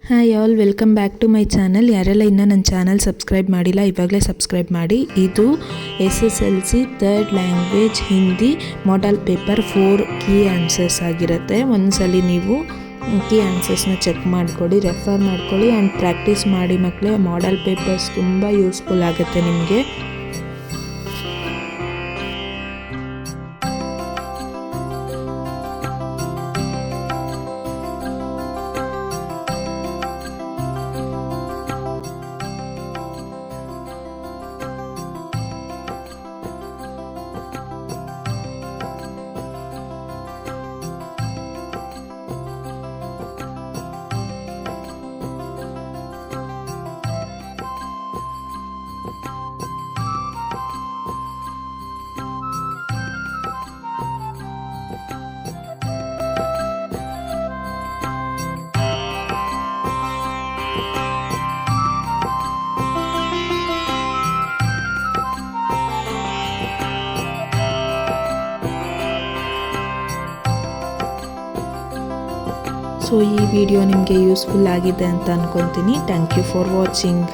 Hi all, welcome back to my channel. ಯಾರೆಲ್ಲ ಇನ್ನೂ ನನ್ನ ಚಾನಲ್ ಸಬ್ಸ್ಕ್ರೈಬ್ ಮಾಡಿಲ್ಲ ಇವಾಗಲೇ ಸಬ್ಸ್ಕ್ರೈಬ್ ಮಾಡಿ. ಇದು SSLC third language Hindi model paper 4 key answers ಆಗಿರುತ್ತೆ. ಒಂದ್ಸಲಿ ನೀವು ಕೀ ಆನ್ಸರ್ಸ್ನ ಚೆಕ್ ಮಾಡ್ಕೊಳ್ಳಿ, ರೆಫರ್ ಮಾಡ್ಕೊಳ್ಳಿ ಆ್ಯಂಡ್ ಪ್ರಾಕ್ಟೀಸ್ ಮಾಡಿ ಮಕ್ಕಳೇ. ಮಾಡೆಲ್ ಪೇಪರ್ಸ್ ತುಂಬ ಯೂಸ್ಫುಲ್ ಆಗುತ್ತೆ ನಿಮಗೆ. ಸೊ ಈ ವಿಡಿಯೋ ನಿಮಗೆ ಯೂಸ್ಫುಲ್ ಆಗಿದೆ ಅಂತ ಅಂದ್ಕೊತೀನಿ. Thank you for watching.